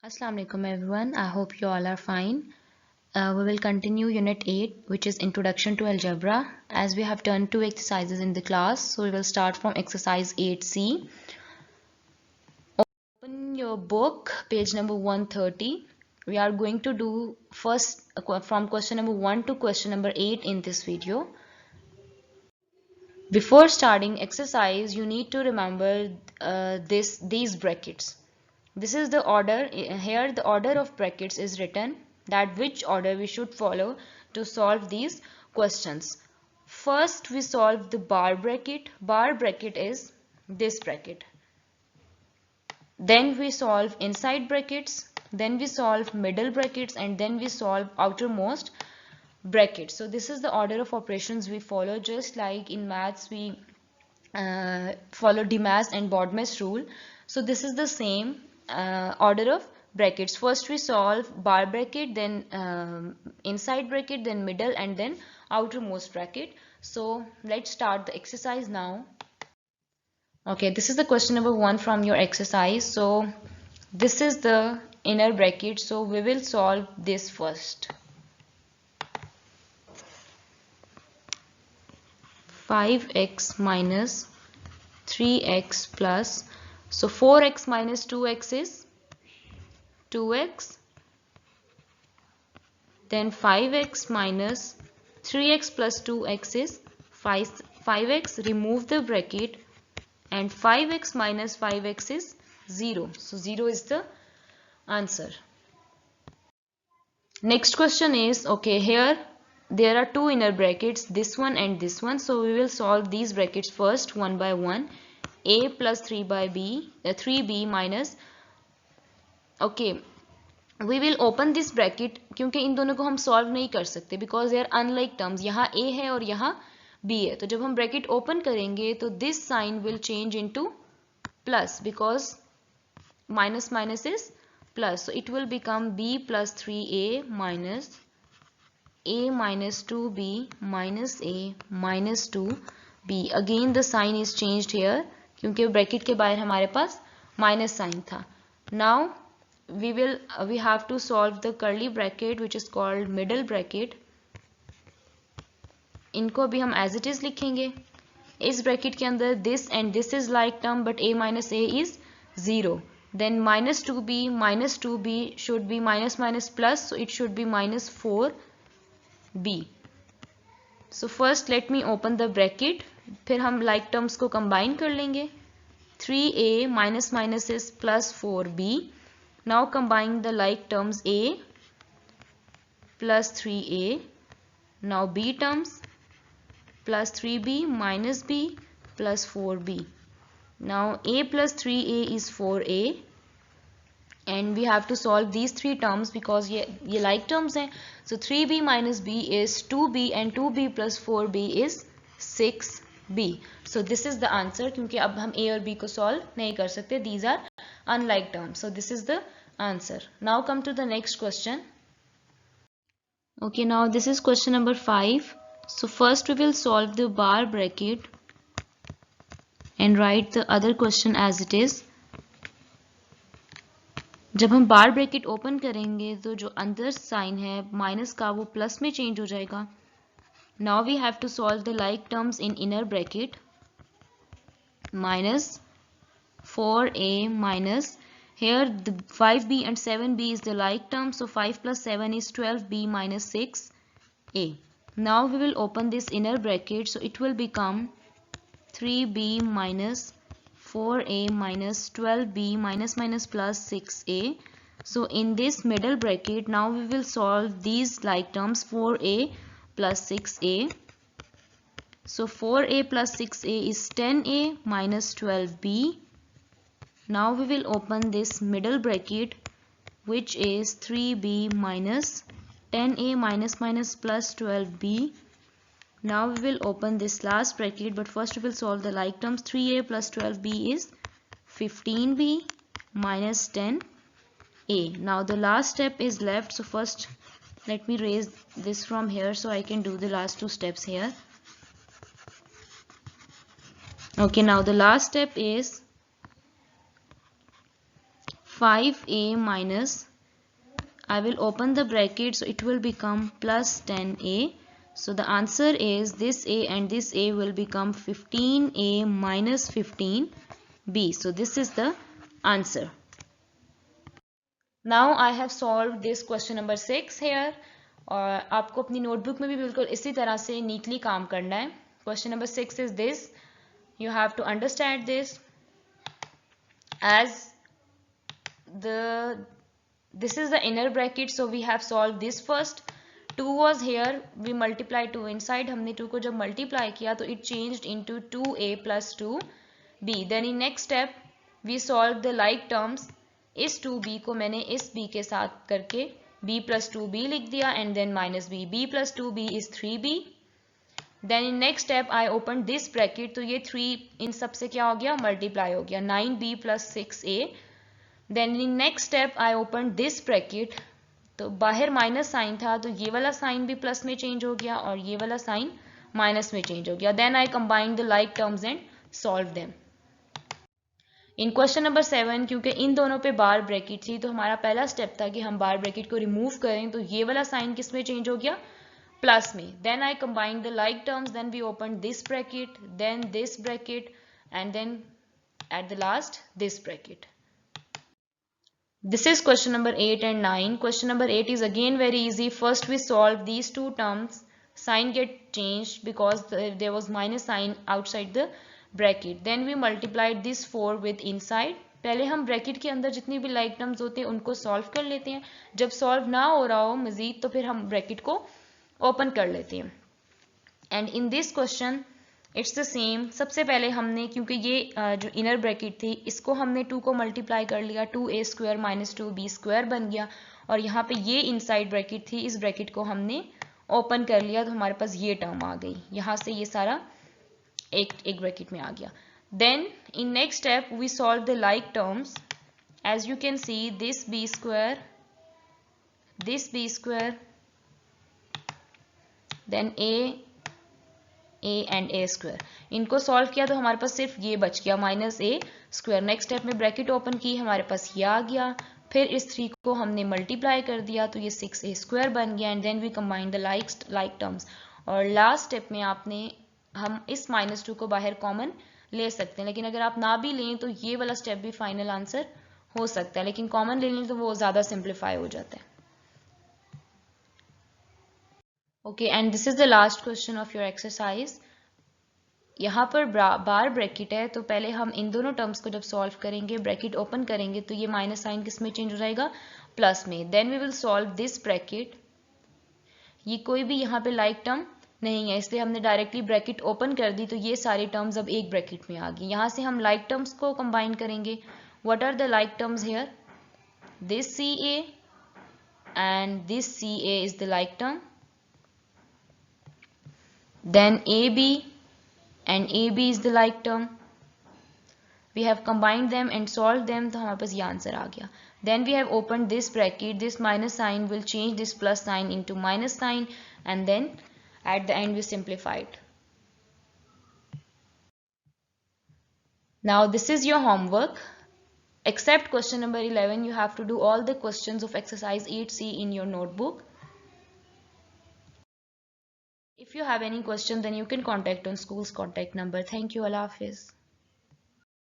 Assalamu alaikum everyone. I hope you all are fine. We will continue Unit 8, which is Introduction to Algebra, as we have done two exercises in the class. So we will start from exercise 8C. Open your book, page number 130. We are going to do first from question number 1 to question number 8 in this video. Before starting exercise, you need to remember these brackets. This is the order. Here the order of brackets is written, that which order we should follow to solve these questions. First we solve the bar bracket. Bar bracket is this bracket. Then we solve inside brackets. Then we solve middle brackets, and then we solve outermost brackets. So this is the order of operations we follow, just like in maths we follow DeMaas and Bodmer's rule. So this is the same order of brackets. First we solve bar bracket, then inside bracket, then middle, and then outermost bracket. So let's start the exercise now. Okay, this is the question number 1 from your exercise. So this is the inner bracket, so we will solve this first. 5x minus 3x plus, so 4x minus 2x is 2x, then 5x minus 3x plus 2x is 5x, remove the bracket, and 5x minus 5x is 0, so 0 is the answer. Next question is, okay, here there are two inner brackets, this one and this one, so we will solve these brackets first one by one. A plus 3b minus, okay, we will open this bracket क्योंकि इन दोनों को हम solve नहीं कर सकते because they are unlike terms. यहाँ a है और यहाँ b है, तो जब हम bracket open करेंगे तो this sign will change into plus because minus minus is plus, so it will become b plus 3a minus a minus 2b minus a minus 2b. Again the sign is changed here क्योंकि bracket के बाहर हमारे पास minus sign था. Now we have to solve the curly bracket which is called middle bracket. इनको अभी हम as it is लिखेंगे. इस bracket के अंदर this and this is like term but a minus a is 0. Then minus 2b should be minus minus plus, so it should be minus 4b. So first let me open the bracket, फिर हम like terms को combine कर लेंगे. 3a minus minus is plus 4b. Now combine the like terms, a plus 3a. Now b terms, plus 3b minus b plus 4b. Now a plus 3a is 4a, and we have to solve these three terms because ये like terms हैं. So 3b minus b is 2b and 2b plus 4b is 6b. So this is the answer क्योंकि अब हम a और b को solve नहीं कर सकते. These are unlike terms. So this is the answer. Now come to the next question. Okay, now this is question number 5. So first we will solve the bar bracket and write the other question as it is. जब हम बार bracket open करेंगे तो जो अंदर sign है minus का वो plus में चेंज हो जाएगा. Now we have to solve the like terms in inner bracket. minus 4a minus, here the 5b and 7b is the like term, so 5 plus 7 is 12b minus 6a. Now we will open this inner bracket, so it will become 3b minus 4a minus 12b minus minus plus 6a. So in this middle bracket, now we will solve these like terms, 4a plus 6a. So 4a plus 6a is 10a minus 12b. Now we will open this middle bracket which is 3b minus 10a minus minus plus 12b. Now we will open this last bracket, but first we will solve the like terms. 3a plus 12b is 15b minus 10a. Now the last step is left, so first let me erase this from here so I can do the last two steps here. Okay, now the last step is 5a minus, I will open the bracket, so it will become plus 10a. So the answer is this a and this a will become 15a minus 15b. So this is the answer. Now I have solved this question number 6 here. और आपको अपनी notebook में भी बिल्कुल इसी तरह से neatly काम करना है. Question number 6 is this. You have to understand this as this is the inner bracket, so we have solved this first. 2 was here, we multiply 2 inside. हमने 2 को जब multiply किया तो it changed into 2a plus 2b. Then in next step we solved the like terms. इस 2b को मैंने इस b के साथ करके b plus 2b लिख दिया and then minus b. b plus 2b is 3b. Then in next step I opened this bracket, तो ये 3 इन सब से क्या हो गया, multiply हो गया, 9b plus 6a. Then in next step I opened this bracket, तो बाहर माइनस साइन था तो ये वाला साइन भी प्लस में चेंज हो गया और ये वाला साइन माइनस में चेंज हो गया. Then I combine the like terms and solve them. In question number 7 क्योंकि इन दोनों पे बार ब्रैकेट थी तो हमारा पहला स्टेप था कि हम बार ब्रैकेट को रिमूव करें. तो ये वाला साइन किस में चेंज हो गया, प्लस में. Then I combine the like terms, then we open this bracket, then this bracket and then at the last this bracket. This is question number 8 and 9. Question number 8 is again very easy. First we solve these two terms. Sign get changed because there was minus sign outside the bracket. Then we multiplied this 4 with inside. पहले हम bracket के अंदर जितनी भी like terms होते हैं उनको solve कर लेते हैं. जब सॉल्व ना हो रहा हो मजीद तो फिर हम ब्रैकेट को ओपन कर लेते हैं. And in this question it's the same. सबसे पहले हमने क्योंकि ये जो इनर ब्रैकेट थी इसको हमने 2 को मल्टीप्लाई कर लिया, 2a square minus 2b square बन गया. और यहाँ पे ये इनसाइड ब्रैकेट थी, इस ब्रैकेट को हमने ओपन कर लिया तो हमारे पास ये टर्म आ गई. यहाँ से ये सारा एक ब्रैकेट में आ गया. Then in next step we solve the like terms. As you can see this b square then a and a square. इनको सॉल्व किया तो हमारे पास सिर्फ ये बच गया minus a square. Next step में ब्रैकेट ओपन की, हमारे पास ये आ गया. फिर इस 3 को हमने मल्टीप्लाई कर दिया तो ये 6a स्क्वायर बन गया. And then we combine the like terms. और लास्ट स्टेप में हम इस -2 को बाहर कॉमन ले सकते हैं, लेकिन अगर आप ना भी लें तो ये वाला स्टेप भी फाइनल आंसर हो सकता है, लेकिन कॉमन ले लें तो वो ज़्यादा सिंप्लीफाई हो जाता है. Okay, and this is the last question of your exercise. यहाँ पर बार ब्रैकेट है तो पहले हम इन दोनों टर्म्स को जब सॉल्व करेंगे, ब्रैकेट ओपन करेंगे तो ये माइनस साइन किस में चेंज हो जाएगा, प्लस में. Then we will solve this bracket. ये कोई भी यहाँ पे लाइक टर्म नहीं है इसलिए हमने डायरेक्टली ब्रैकेट ओपन कर दी तो ये सारी टर्म्स अब एक ब्रैकेट में आ गई. यहाँ से हम लाइक टर्म्स को कंबाइन करेंगे. What are the like terms here, this CA and this CA is the like term. Then AB and AB is the like term. We have combined them and solved them तो हमारे पास ये answer आ गया. Then we have opened this bracket. This minus sign will change this plus sign into minus sign and then at the end we simplified. Now this is your homework. Except question number 11, you have to do all the questions of exercise 8C in your notebook. If you have any question then you can contact on school's contact number. Thank you. Allah Hafiz.